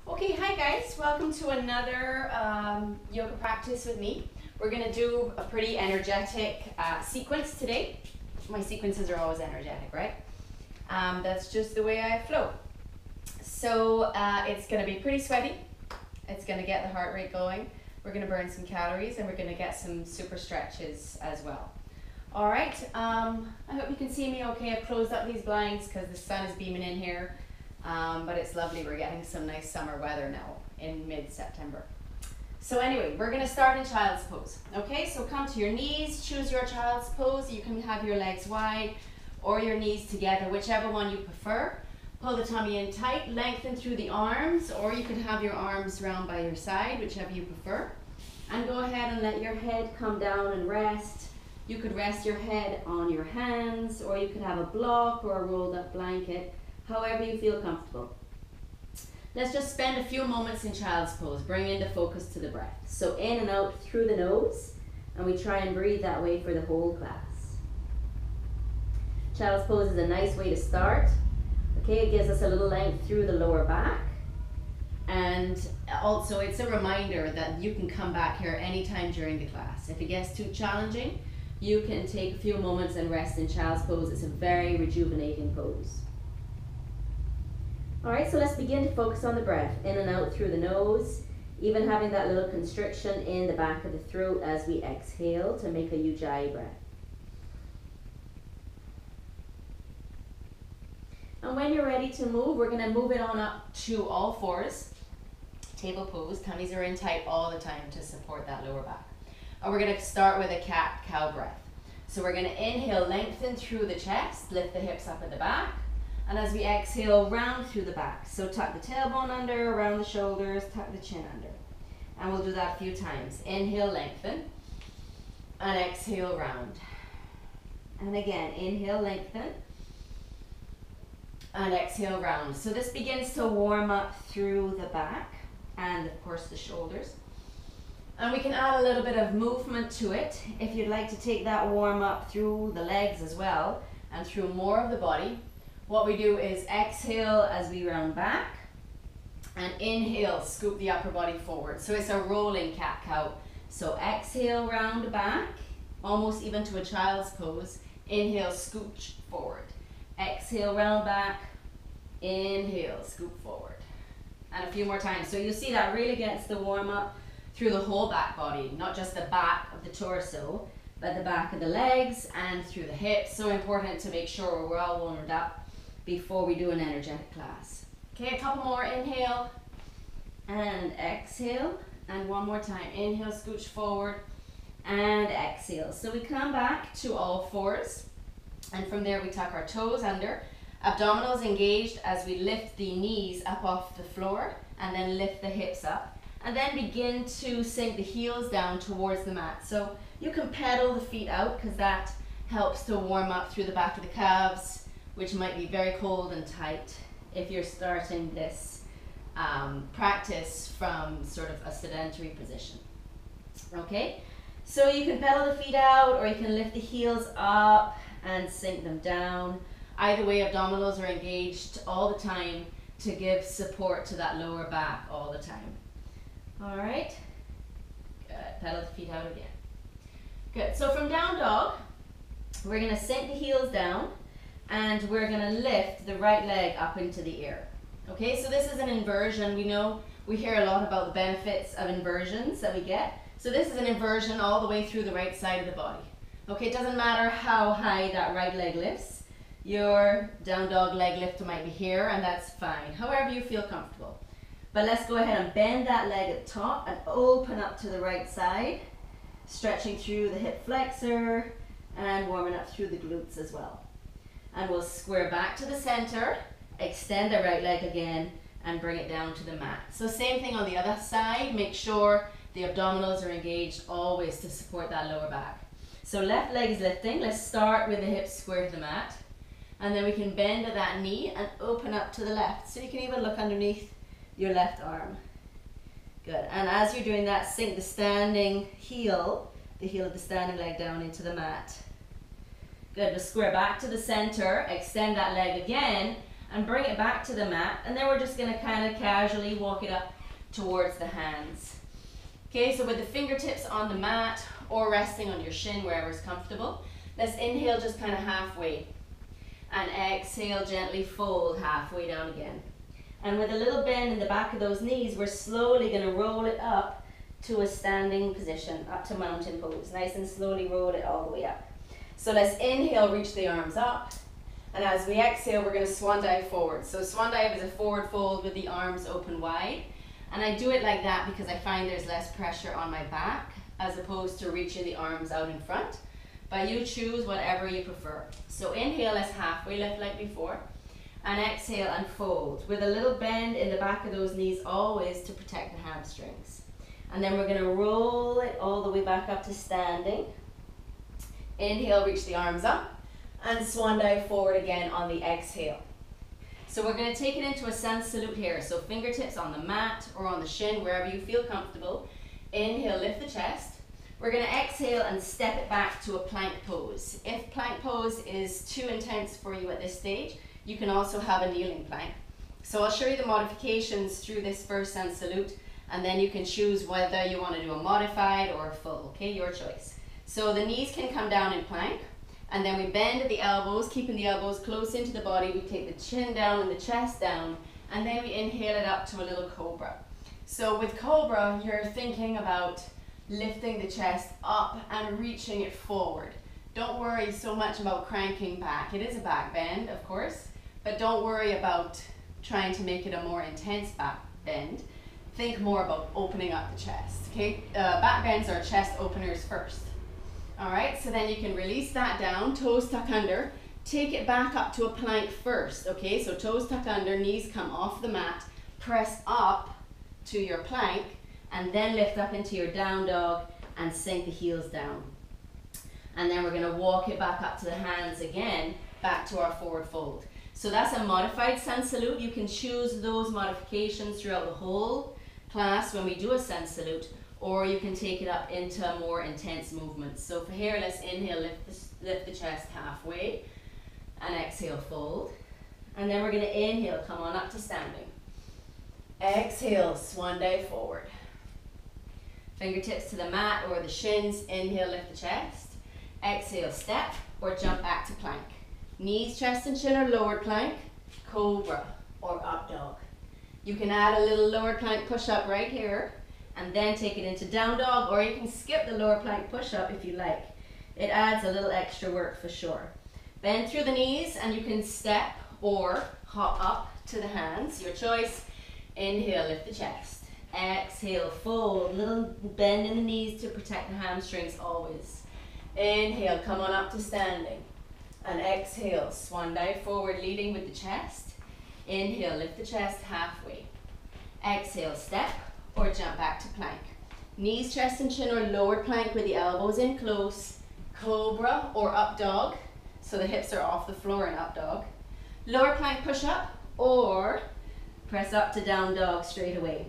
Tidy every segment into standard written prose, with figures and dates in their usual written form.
Okay, hi guys, welcome to another yoga practice with me. We're going to do a pretty energetic sequence today. My sequences are always energetic, right? That's just the way I flow. So it's going to be pretty sweaty. It's going to get the heart rate going. We're going to burn some calories and we're going to get some super stretches as well. All right, I hope you can see me okay. I've closed up these blinds because the sun is beaming in here. But it's lovely. We're getting some nice summer weather now in mid-September. So anyway, we're going to start in child's pose. Okay, so come to your knees, choose your child's pose. You can have your legs wide or your knees together, whichever one you prefer. Pull the tummy in tight, lengthen through the arms, or you can have your arms round by your side, whichever you prefer. And go ahead and let your head come down and rest. You could rest your head on your hands, or you could have a block or a rolled up blanket. However you feel comfortable. Let's just spend a few moments in child's pose, bringing the focus to the breath. So in and out through the nose, and we try and breathe that way for the whole class. Child's pose is a nice way to start. Okay, it gives us a little length through the lower back. And also it's a reminder that you can come back here anytime during the class. If it gets too challenging, you can take a few moments and rest in child's pose. It's a very rejuvenating pose. All right, so let's begin to focus on the breath, in and out through the nose, even having that little constriction in the back of the throat as we exhale to make a Ujjayi breath. And when you're ready to move, we're going to move it on up to all fours, table pose. Tummies are in tight all the time to support that lower back. And we're going to start with a cat-cow breath. So we're going to inhale, lengthen through the chest, lift the hips up at the back. And as we exhale, round through the back. So tuck the tailbone under, around the shoulders, tuck the chin under. And we'll do that a few times. Inhale, lengthen. And exhale, round. And again, inhale, lengthen. And exhale, round. So this begins to warm up through the back and, of course, the shoulders. And we can add a little bit of movement to it if you'd like to take that warm up through the legs as well and through more of the body. What we do is exhale as we round back and inhale, scoop the upper body forward. So it's a rolling cat-cow. So exhale, round back, almost even to a child's pose. Inhale, scooch forward. Exhale, round back. Inhale, scoop forward. And a few more times. So you'll see that really gets the warm up through the whole back body, not just the back of the torso, but the back of the legs and through the hips. So important to make sure we're all warmed up before we do an energetic class. Okay, a couple more. Inhale and exhale. And one more time. Inhale, scooch forward and exhale. So we come back to all fours. And from there we tuck our toes under. Abdominals engaged as we lift the knees up off the floor and then lift the hips up. And then begin to sink the heels down towards the mat. So you can pedal the feet out because that helps to warm up through the back of the calves, which might be very cold and tight if you're starting this practice from sort of a sedentary position. Okay, so you can pedal the feet out or you can lift the heels up and sink them down. Either way, abdominals are engaged all the time to give support to that lower back all the time. All right, good. Pedal the feet out again. Good. So from down dog, we're going to sink the heels down and we're going to lift the right leg up into the air. Okay, so this is an inversion. We know we hear a lot about the benefits of inversions that we get. So this is an inversion all the way through the right side of the body. Okay, it doesn't matter how high that right leg lifts. Your down dog leg lift might be here and that's fine, however you feel comfortable. But let's go ahead and bend that leg at the top and open up to the right side, stretching through the hip flexor and warming up through the glutes as well. And we'll square back to the center, extend the right leg again and bring it down to the mat. So same thing on the other side, make sure the abdominals are engaged always to support that lower back. So left leg is lifting. Let's start with the hips square to the mat. And then we can bend at that knee and open up to the left. So you can even look underneath your left arm. Good. And as you're doing that, sink the standing heel, the heel of the standing leg down into the mat. Good. We'll square back to the center, extend that leg again, and bring it back to the mat, and then we're just going to kind of casually walk it up towards the hands. Okay, so with the fingertips on the mat or resting on your shin, wherever's comfortable, let's inhale just kind of halfway, and exhale, gently fold halfway down again. And with a little bend in the back of those knees, we're slowly going to roll it up to a standing position, up to mountain pose. Nice and slowly roll it all the way up. So let's inhale, reach the arms up. And as we exhale, we're going to swan dive forward. So swan dive is a forward fold with the arms open wide. And I do it like that because I find there's less pressure on my back as opposed to reaching the arms out in front. But you choose whatever you prefer. So inhale, let's halfway lift like before. And exhale and fold with a little bend in the back of those knees, always to protect the hamstrings. And then we're going to roll it all the way back up to standing. Inhale, reach the arms up, and swan dive forward again on the exhale. So we're going to take it into a sun salute here. So fingertips on the mat or on the shin, wherever you feel comfortable. Inhale, lift the chest. We're going to exhale and step it back to a plank pose. If plank pose is too intense for you at this stage, you can also have a kneeling plank. So I'll show you the modifications through this first sun salute, and then you can choose whether you want to do a modified or a full, okay, your choice. So the knees can come down in plank, and then we bend at the elbows, keeping the elbows close into the body. We take the chin down and the chest down, and then we inhale it up to a little cobra. So with cobra, you're thinking about lifting the chest up and reaching it forward. Don't worry so much about cranking back. It is a back bend, of course, but don't worry about trying to make it a more intense back bend. Think more about opening up the chest, okay? Back bends are chest openers first. All right, so then you can release that down, toes tuck under, take it back up to a plank first, okay? So toes tuck under, knees come off the mat, press up to your plank, and then lift up into your down dog and sink the heels down. And then we're going to walk it back up to the hands again, back to our forward fold. So that's a modified sun salute. You can choose those modifications throughout the whole class when we do a sun salute, or you can take it up into more intense movements. So for here, let's inhale, lift the chest halfway, and exhale, fold. And then we're going to inhale, come on up to standing. Exhale, swan dive forward. Fingertips to the mat or the shins, inhale, lift the chest. Exhale, step or jump back to plank. Knees, chest and chin or lowered plank, cobra or up dog. You can add a little lower plank push-up right here and then take it into down dog, or you can skip the lower plank push-up if you like. It adds a little extra work for sure. Bend through the knees and you can step or hop up to the hands, your choice. Inhale, lift the chest. Exhale, fold, little bend in the knees to protect the hamstrings always. Inhale, come on up to standing. And exhale, swan dive forward, leading with the chest. Inhale, lift the chest halfway. Exhale, step or jump back to plank. Knees, chest and chin or lowered plank with the elbows in close. Cobra or up dog, so the hips are off the floor in up dog. Lower plank push up or press up to down dog straight away.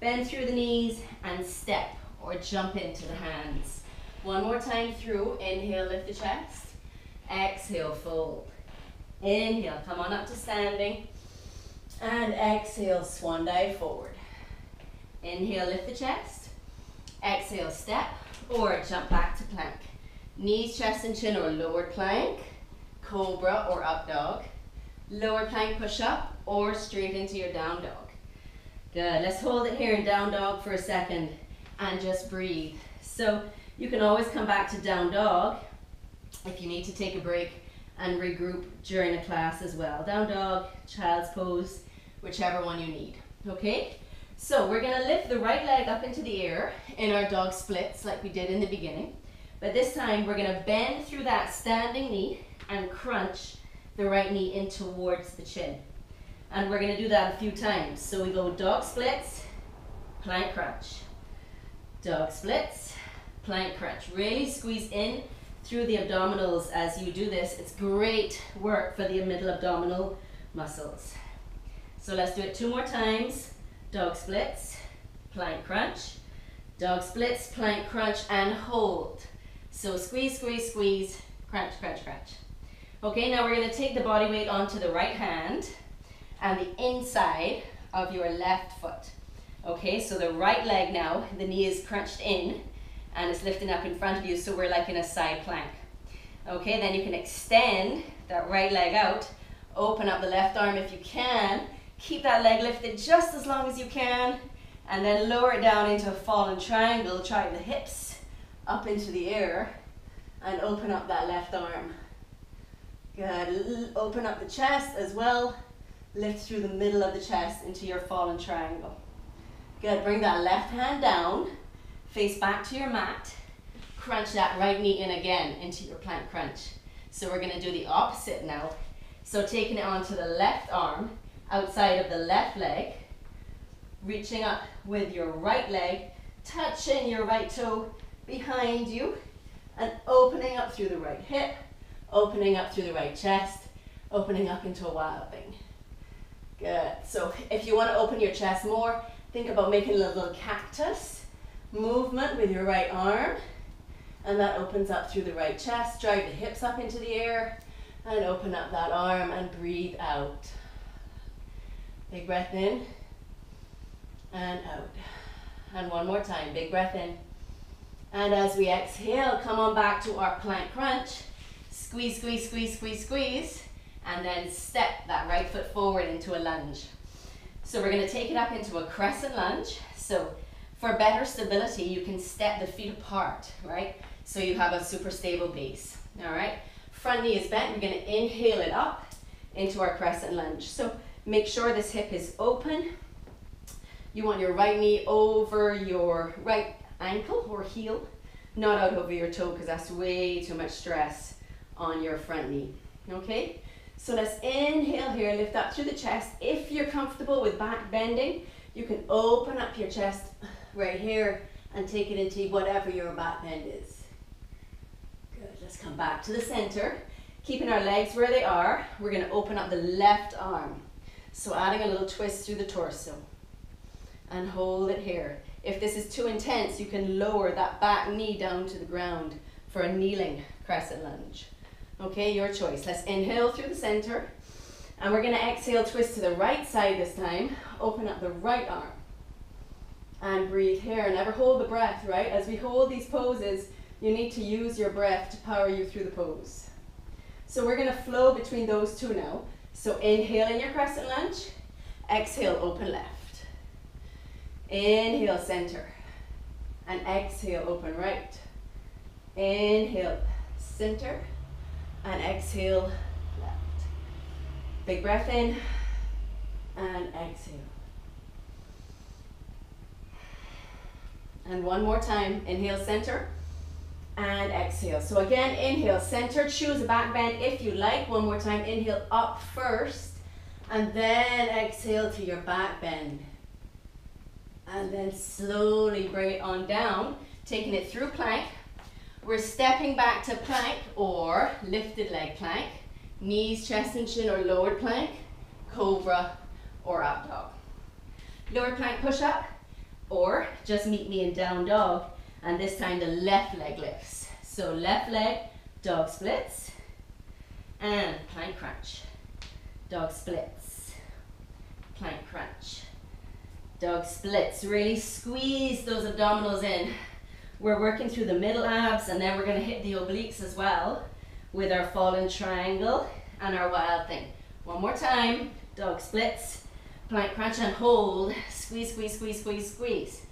Bend through the knees and step or jump into the hands. One more time through. Inhale, lift the chest. Exhale, fold. Inhale, come on up to standing. And exhale, swan dive forward. Inhale, lift the chest. Exhale, step or jump back to plank. Knees, chest and chin or lowered plank, cobra or up dog. Lower plank push up or straight into your down dog. Good, let's hold it here in down dog for a second and just breathe. So you can always come back to down dog if you need to take a break and regroup during a class as well. Down dog, child's pose, whichever one you need, okay? So we're gonna lift the right leg up into the air in our dog splits like we did in the beginning. But this time we're gonna bend through that standing knee and crunch the right knee in towards the chin. And we're gonna do that a few times. So we go dog splits, plank crunch. Dog splits, plank crunch. Really squeeze in through the abdominals as you do this. It's great work for the middle abdominal muscles. So let's do it 2 more times. Dog splits, plank crunch. Dog splits, plank crunch, and hold. So squeeze, squeeze, squeeze, crunch, crunch, crunch. Okay, now we're going to take the body weight onto the right hand and the inside of your left foot. Okay, so the right leg now, the knee is crunched in and it's lifting up in front of you, so we're like in a side plank. Okay, then you can extend that right leg out, open up the left arm if you can, keep that leg lifted just as long as you can, and then lower it down into a fallen triangle. Try the hips up into the air and open up that left arm. Good, open up the chest as well, lift through the middle of the chest into your fallen triangle. Good, bring that left hand down, face back to your mat, crunch that right knee in again into your plank crunch. So we're gonna do the opposite now. So taking it onto the left arm, outside of the left leg, reaching up with your right leg, touching your right toe behind you, and opening up through the right hip, opening up through the right chest, opening up into a wild thing. Good, so if you wanna open your chest more, think about making a little cactus movement with your right arm, and that opens up through the right chest. Drive the hips up into the air and open up that arm and breathe out. Big breath in and out. And one more time, big breath in. And as we exhale, come on back to our plank crunch. Squeeze, squeeze, squeeze, squeeze, squeeze, and then step that right foot forward into a lunge. So we're gonna take it up into a crescent lunge. So for better stability, you can step the feet apart, right? So you have a super stable base, all right? Front knee is bent, we're gonna inhale it up into our crescent lunge. So make sure this hip is open. You want your right knee over your right ankle or heel, not out over your toe, because that's way too much stress on your front knee, okay? So let's inhale here, lift up through the chest. If you're comfortable with back bending, you can open up your chest right here and take it into whatever your back bend is. Good, let's come back to the center. Keeping our legs where they are, we're gonna open up the left arm. So adding a little twist through the torso. And hold it here. If this is too intense, you can lower that back knee down to the ground for a kneeling crescent lunge. Okay, your choice. Let's inhale through the center. And we're gonna exhale, twist to the right side this time. Open up the right arm. And breathe here. Never hold the breath, right? As we hold these poses, you need to use your breath to power you through the pose. So we're gonna flow between those two now. So inhale in your crescent lunge. Exhale, open left. Inhale, center. And exhale, open right. Inhale, center. And exhale, left. Big breath in. And exhale. And one more time. Inhale, center. And exhale. So again, inhale, center. Choose a back bend if you like. One more time. Inhale up first. And then exhale to your back bend. And then slowly bring it on down, taking it through plank. We're stepping back to plank or lifted leg plank, knees, chest and chin or lowered plank, cobra or up dog. Lower plank push up or just meet me in down dog, and this time the left leg lifts. So left leg, dog splits and plank crunch. Dog splits, plank crunch. Dog splits, really squeeze those abdominals in. We're working through the middle abs, and then we're gonna hit the obliques as well with our fallen triangle and our wild thing. One more time, dog splits, plank crunch and hold, squeeze, squeeze, squeeze, squeeze, squeeze.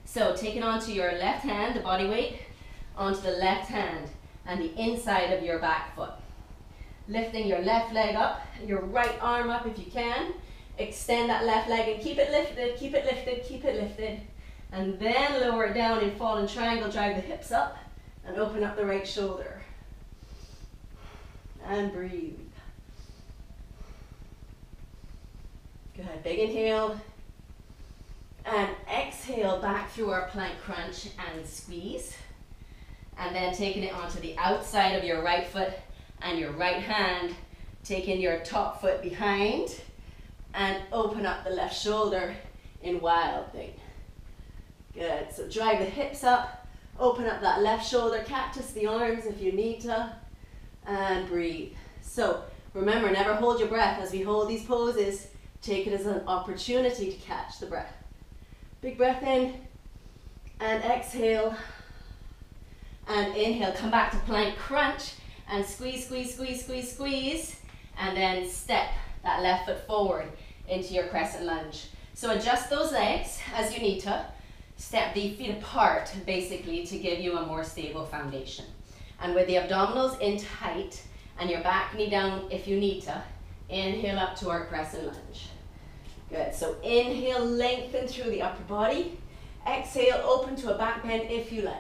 So take it onto your left hand, the body weight, onto the left hand and the inside of your back foot. Lifting your left leg up, your right arm up if you can. Extend that left leg and keep it lifted, keep it lifted, keep it lifted. And then lower it down in fallen triangle, drive the hips up and open up the right shoulder. And breathe. Good, big inhale. And exhale back through our plank crunch and squeeze. And then taking it onto the outside of your right foot and your right hand, taking your top foot behind and open up the left shoulder in wild thing. Good, so drive the hips up, open up that left shoulder, cactus the arms if you need to, and breathe. So remember, never hold your breath as we hold these poses. Take it as an opportunity to catch the breath. Big breath in and exhale and inhale. Come back to plank crunch and squeeze, squeeze, squeeze, squeeze, squeeze, and then step that left foot forward into your crescent lunge. So adjust those legs as you need to. Step the feet apart basically to give you a more stable foundation. And with the abdominals in tight and your back knee down if you need to, inhale up to our crescent lunge. Good, so inhale, lengthen through the upper body. Exhale, open to a back bend if you like.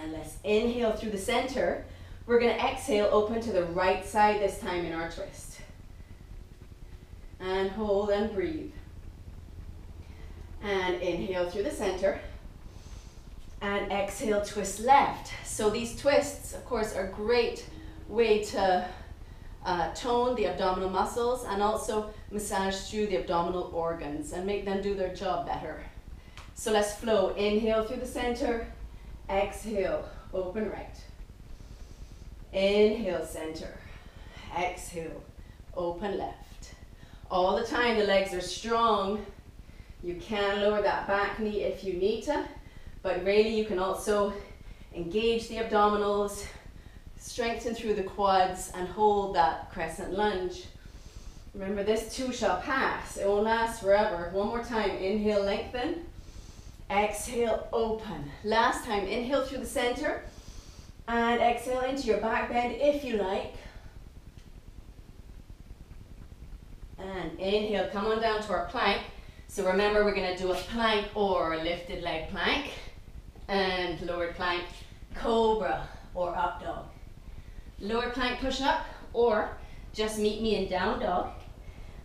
And let's inhale through the center. We're going to exhale, open to the right side this time in our twist. And hold and breathe. And inhale through the center. And exhale, twist left. So these twists, of course, are a great way to tone the abdominal muscles and also massage through the abdominal organs and make them do their job better. So let's flow. Inhale through the center. Exhale, open right. Inhale, center. Exhale, open left. All the time the legs are strong. You can lower that back knee if you need to, but really you can also engage the abdominals, strengthen through the quads, and hold that crescent lunge. Remember, this too shall pass. It won't last forever. One more time. Inhale, lengthen. Exhale, open. Last time. Inhale through the center. And exhale into your back bend if you like. And inhale, come on down to our plank. So remember, we're going to do a plank or a lifted leg plank. And lowered plank, cobra or up dog. Lowered plank push up, or just meet me in down dog.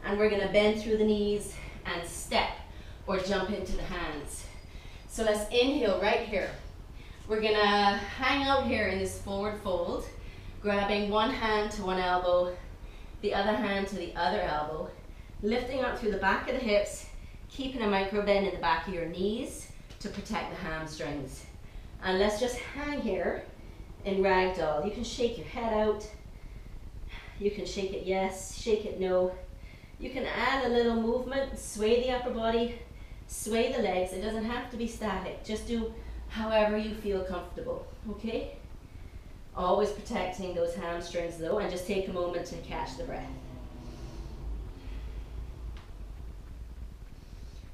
And we're going to bend through the knees and step or jump into the hands. So let's inhale right here. We're going to hang out here in this forward fold, grabbing one hand to one elbow, the other hand to the other elbow, lifting up through the back of the hips, keeping a micro bend in the back of your knees to protect the hamstrings. And let's just hang here in ragdoll. You can shake your head out. You can shake it yes, shake it no. You can add a little movement, sway the upper body, sway the legs. It doesn't have to be static. Just do however you feel comfortable, okay? Always protecting those hamstrings though, and just take a moment to catch the breath.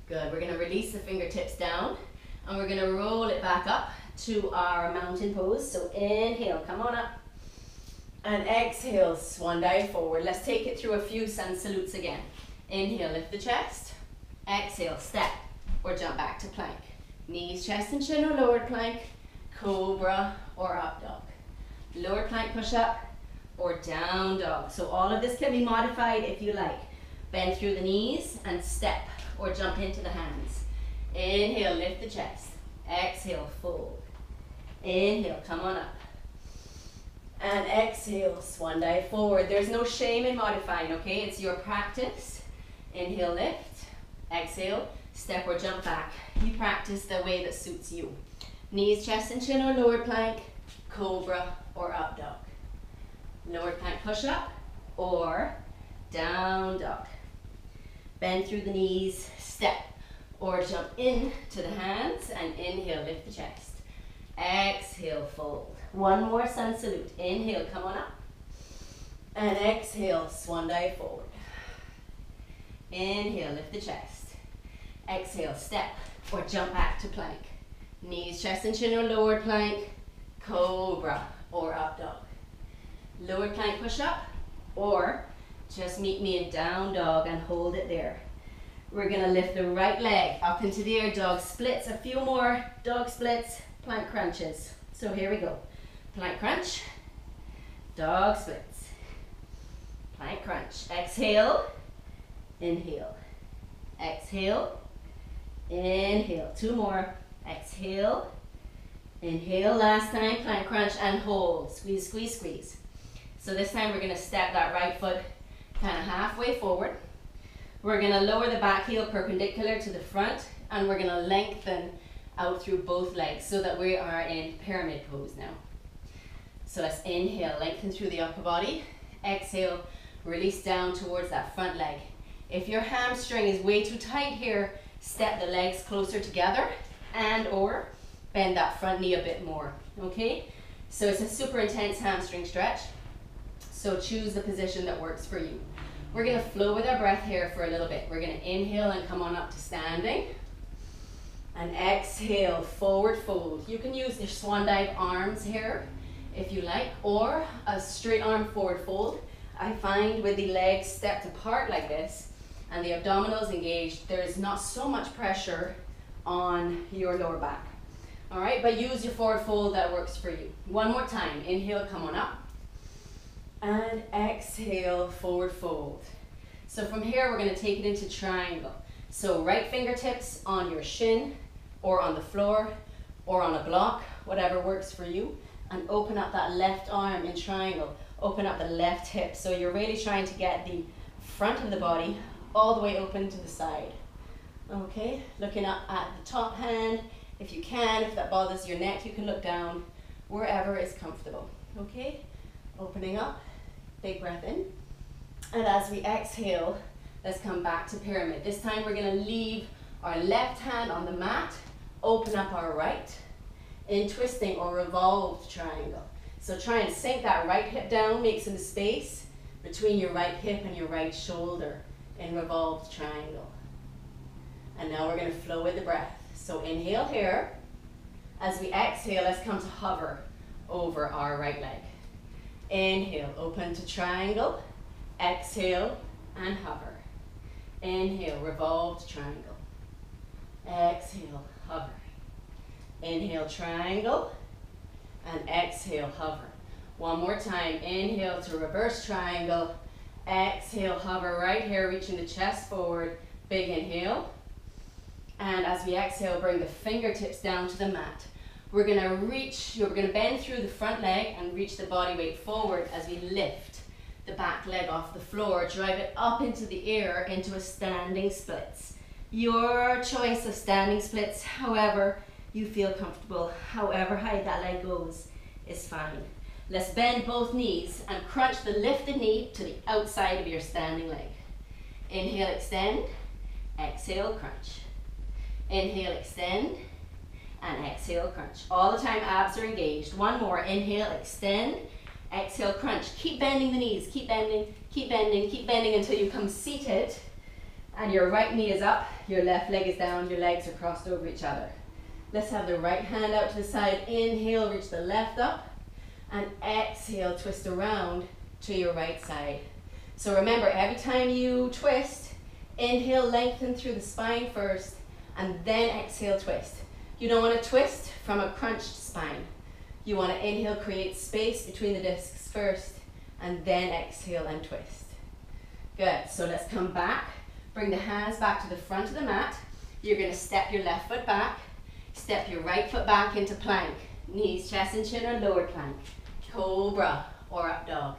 Good, we're gonna release the fingertips down and we're gonna roll it back up to our mountain pose. So inhale, come on up. And exhale, swan dive forward. Let's take it through a few sun salutes again. Inhale, lift the chest. Exhale, step or jump back to plank. Knees, chest and chin or lowered plank, cobra or up dog. Lower plank push up or down dog. So all of this can be modified if you like. Bend through the knees and step or jump into the hands. Inhale, lift the chest. Exhale, fold. Inhale, come on up. And exhale, swan dive forward. There's no shame in modifying, okay? It's your practice. Inhale, lift. Exhale, step or jump back. You practice the way that suits you. Knees, chest and chin or lower plank, cobra or up dog. Lower plank push up or down dog. Bend through the knees, step or jump into the hands, and inhale, lift the chest. Exhale, fold. One more sun salute. Inhale, come on up. And exhale, swan dive forward. Inhale, lift the chest. Exhale, step or jump back to plank. Knees, chest and chin or lower plank, cobra or up dog. Lower plank push up or just meet me in down dog and hold it there. We're gonna lift the right leg up into the air, dog splits, a few more dog splits, plank crunches. So here we go. Plank crunch, dog splits, plank crunch. Exhale, inhale, exhale, inhale. Two more. Exhale, inhale. Last time, plank crunch and hold. Squeeze, squeeze, squeeze. So this time we're gonna step that right foot kind of halfway forward. We're gonna lower the back heel perpendicular to the front, and we're gonna lengthen out through both legs so that we are in pyramid pose now. So let's inhale, lengthen through the upper body. exhale, release down towards that front leg. If your hamstring is way too tight here, step the legs closer together and or bend that front knee a bit more, okay? So it's a super intense hamstring stretch, so choose the position that works for you. We're gonna flow with our breath here for a little bit. We're gonna inhale and come on up to standing. And exhale, forward fold. You can use your swan dive arms here if you like, or a straight arm forward fold. I find with the legs stepped apart like this and the abdominals engaged, there is not so much pressure on your lower back. All right, but use your forward fold that works for you. One more time, inhale, come on up. And exhale, forward fold. So from here, we're gonna take it into triangle. So right fingertips on your shin, or on the floor, or on a block, whatever works for you. And open up that left arm in triangle. Open up the left hip. So you're really trying to get the front of the body all the way open to the side. Okay, looking up at the top hand. If you can, if that bothers your neck, you can look down wherever is comfortable. Okay, opening up, big breath in. And as we exhale, let's come back to pyramid. This time we're gonna leave our left hand on the mat, open up our right in twisting or revolved triangle. So try and sink that right hip down, make some space between your right hip and your right shoulder in revolved triangle. And now we're gonna flow with the breath. So inhale here. As we exhale, let's come to hover over our right leg. Inhale, open to triangle. Exhale and hover. Inhale, revolved triangle. Exhale, hover. Inhale, triangle. And exhale, hover. One more time. Inhale to reverse triangle. Exhale, hover right here, reaching the chest forward. Big inhale. And as we exhale, bring the fingertips down to the mat. We're gonna bend through the front leg and reach the body weight forward as we lift the back leg off the floor, drive it up into the air into a standing splits. Your choice of standing splits, however you feel comfortable, however high that leg goes is fine. Let's bend both knees and crunch the lifted knee to the outside of your standing leg. Inhale, extend, exhale, crunch. Inhale, extend, and exhale, crunch. All the time abs are engaged. One more, inhale, extend, exhale, crunch. Keep bending the knees, keep bending, keep bending, keep bending until you come seated and your right knee is up, your left leg is down, your legs are crossed over each other. Let's have the right hand out to the side. Inhale, reach the left up, and exhale, twist around to your right side. So remember, every time you twist, inhale, lengthen through the spine first, and then exhale, twist. You don't want to twist from a crunched spine. You want to inhale, create space between the discs first, and then exhale and twist. Good, so let's come back. Bring the hands back to the front of the mat. You're going to step your left foot back, step your right foot back into plank. Knees, chest and chin, or lower plank. Cobra or up dog.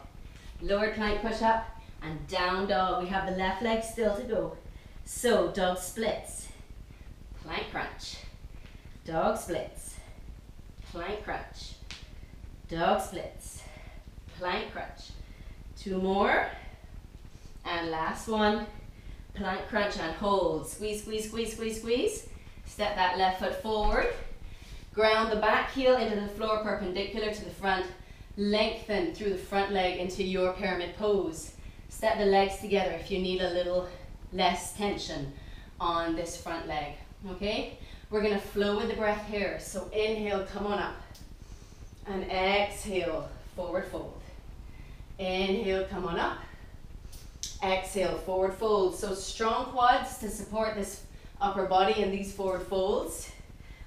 Lower plank push up and down dog. We have the left leg still to go. So dog splits, plank crunch, dog splits, plank crunch, dog splits, plank crunch. Two more, and last one, plank crunch and hold. Squeeze, squeeze, squeeze, squeeze, squeeze. Step that left foot forward, ground the back heel into the floor perpendicular to the front, lengthen through the front leg into your pyramid pose. Step the legs together if you need a little less tension on this front leg, okay? We're gonna flow with the breath here. So inhale, come on up. And exhale, forward fold. Inhale, come on up. Exhale, forward fold. So strong quads to support this upper body in these forward folds.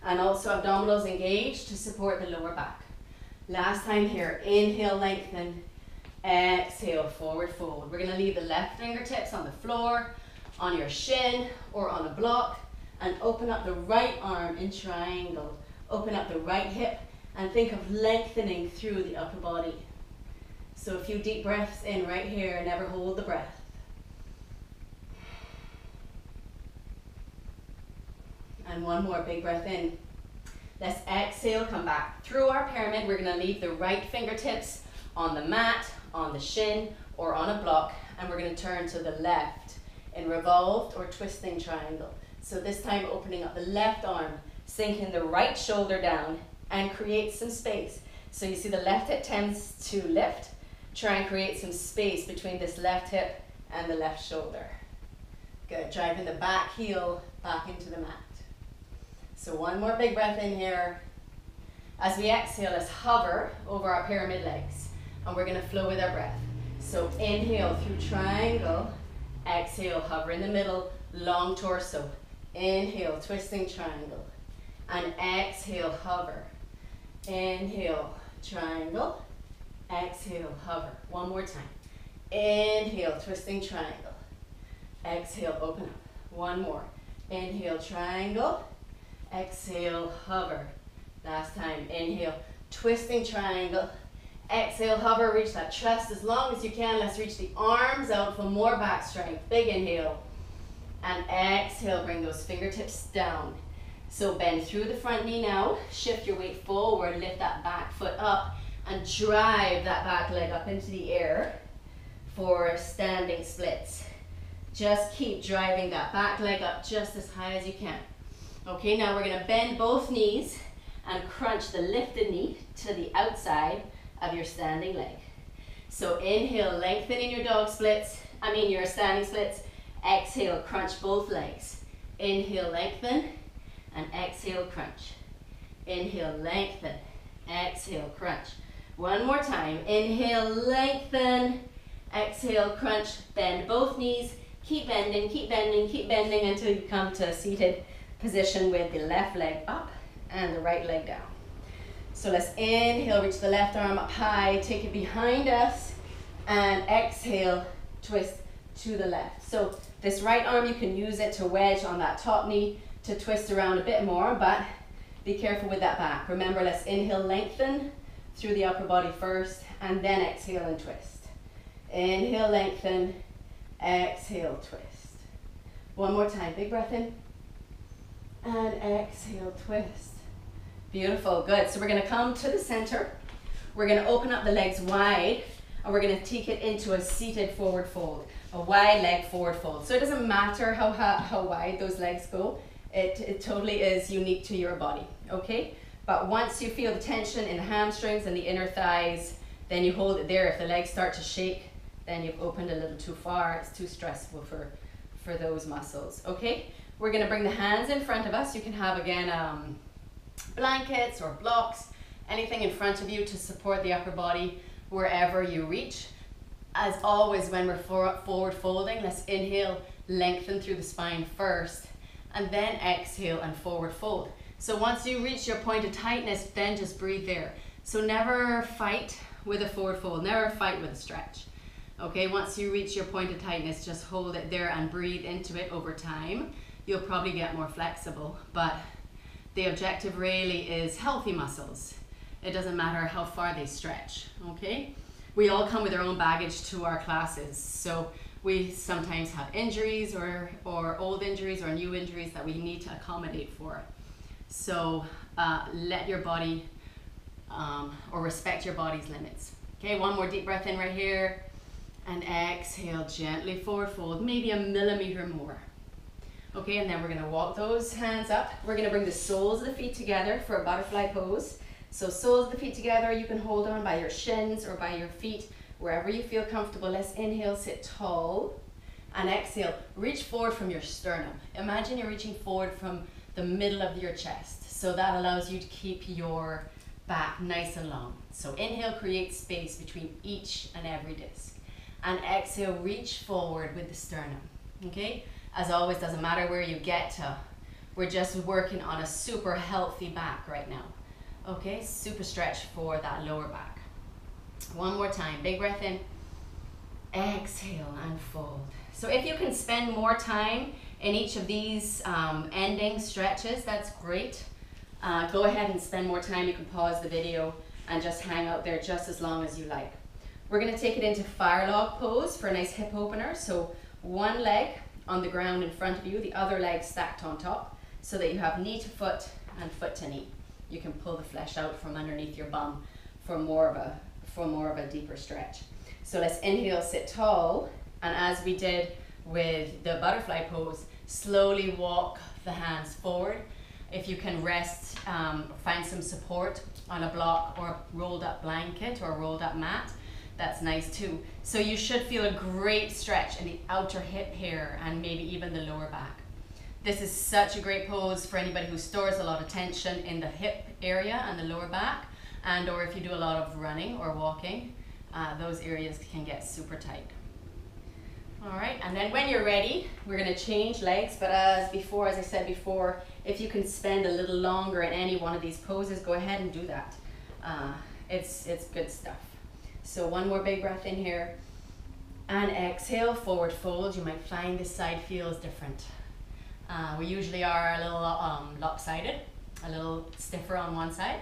And also abdominals engaged to support the lower back. Last time here, inhale, lengthen. Exhale, forward fold. We're gonna leave the left fingertips on the floor, on your shin, or on a block, and open up the right arm in triangle. Open up the right hip, and think of lengthening through the upper body. So a few deep breaths in right here, never hold the breath. And one more big breath in. Let's exhale, come back through our pyramid. We're gonna leave the right fingertips on the mat, on the shin, or on a block, and we're going to turn to the left in revolved or twisting triangle. So this time opening up the left arm, sinking the right shoulder down and create some space. So you see the left hip tends to lift. Try and create some space between this left hip and the left shoulder. Good, driving the back heel back into the mat. So one more big breath in here. As we exhale, let's hover over our pyramid legs, and we're going to flow with our breath. So inhale through triangle, exhale, hover in the middle, long torso. Inhale, twisting triangle, and exhale, hover. Inhale, triangle, exhale, hover. One more time. Inhale, twisting triangle. Exhale, open up. One more. Inhale, triangle. Exhale, hover. Last time. Inhale, twisting triangle. Exhale, hover. Reach that chest as long as you can. Let's reach the arms out for more back strength. Big inhale. And exhale, bring those fingertips down. So bend through the front knee now. Shift your weight forward. Lift that back foot up. And drive that back leg up into the air for standing splits. Just keep driving that back leg up just as high as you can. Okay, now we're going to bend both knees and crunch the lifted knee to the outside of your standing leg. So inhale, lengthening your your standing splits. Exhale, crunch both legs. Inhale, lengthen, and exhale, crunch. Inhale, lengthen, exhale, crunch. One more time. Inhale, lengthen, exhale, crunch. Bend both knees. Keep bending, keep bending, keep bending until you come to a seated position with the left leg up and the right leg down. So let's inhale, reach the left arm up high, take it behind us, and exhale, twist to the left. So this right arm, you can use it to wedge on that top knee to twist around a bit more, but be careful with that back. Remember, let's inhale, lengthen through the upper body first, and then exhale and twist. Inhale, lengthen, exhale, twist. One more time, big breath in, and exhale, twist. Beautiful, good. So we're going to come to the center. We're going to open up the legs wide, and we're going to take it into a seated forward fold, a wide leg forward fold. So it doesn't matter how wide those legs go. It totally is unique to your body, okay? But once you feel the tension in the hamstrings and the inner thighs, then you hold it there. If the legs start to shake, then you've opened a little too far. It's too stressful for those muscles, okay? We're going to bring the hands in front of us. You can have, again, blankets or blocks, anything in front of you to support the upper body wherever you reach. As always, when we're forward folding, let's inhale, lengthen through the spine first, and then exhale and forward fold. So once you reach your point of tightness, then just breathe there. So never fight with a forward fold, never fight with a stretch. Okay, once you reach your point of tightness, just hold it there and breathe into it over time. You'll probably get more flexible, but the objective really is healthy muscles. It doesn't matter how far they stretch, okay? We all come with our own baggage to our classes, so we sometimes have injuries or old injuries or new injuries that we need to accommodate for. So let your body or respect your body's limits. Okay, one more deep breath in right here, and exhale, gently forward fold, maybe a millimeter more. Okay, and then we're gonna walk those hands up. We're gonna bring the soles of the feet together for a butterfly pose. So soles of the feet together, you can hold on by your shins or by your feet, wherever you feel comfortable. Let's inhale, sit tall, and exhale, reach forward from your sternum. Imagine you're reaching forward from the middle of your chest. So that allows you to keep your back nice and long. So inhale, create space between each and every disc. And exhale, reach forward with the sternum, okay? As always, doesn't matter where you get to. We're just working on a super healthy back right now. Okay, super stretch for that lower back. One more time, big breath in. Exhale and fold. So if you can spend more time in each of these ending stretches, that's great. Go ahead and spend more time. You can pause the video and just hang out there just as long as you like. We're going to take it into fire log pose for a nice hip opener. So one leg on the ground in front of you, the other leg stacked on top, so that you have knee to foot and foot to knee. You can pull the flesh out from underneath your bum for more of a deeper stretch. So let's inhale, sit tall, and as we did with the butterfly pose, slowly walk the hands forward. If you can rest, find some support on a block or a rolled up blanket or a rolled up mat, that's nice too. So you should feel a great stretch in the outer hip here and maybe even the lower back. This is such a great pose for anybody who stores a lot of tension in the hip area and the lower back, and or if you do a lot of running or walking, those areas can get super tight. All right, and then when you're ready, we're going to change legs, but as I said before, if you can spend a little longer in any one of these poses, go ahead and do that. It's good stuff. So one more big breath in here, and exhale, forward fold. You might find this side feels different. We usually are a little lopsided, a little stiffer on one side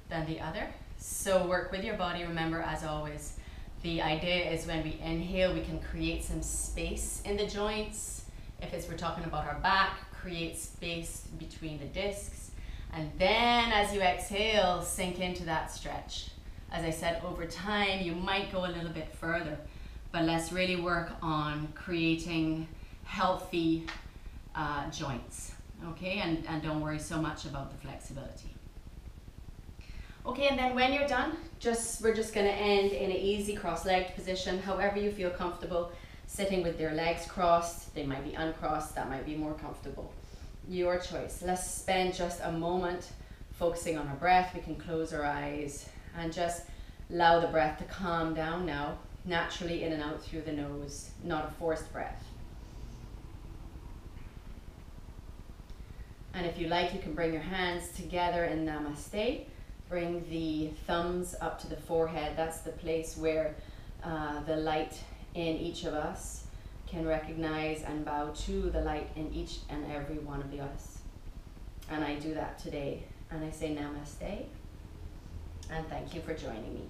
than the other. So work with your body. Remember, as always, the idea is when we inhale, we can create some space in the joints. If we're talking about our back, create space between the discs. And then as you exhale, sink into that stretch. As I said, over time, you might go a little bit further, but let's really work on creating healthy joints, okay? And don't worry so much about the flexibility. Okay, and then when you're done, we're just gonna end in an easy cross-legged position, however you feel comfortable, sitting with your legs crossed. They might be uncrossed, that might be more comfortable. Your choice. Let's spend just a moment focusing on our breath. We can close our eyes and just allow the breath to calm down now, naturally in and out through the nose, not a forced breath. And if you like, you can bring your hands together in Namaste. Bring the thumbs up to the forehead. That's the place where the light in each of us can recognize and bow to the light in each and every one of us. And I do that today. And I say Namaste. And thank you for joining me.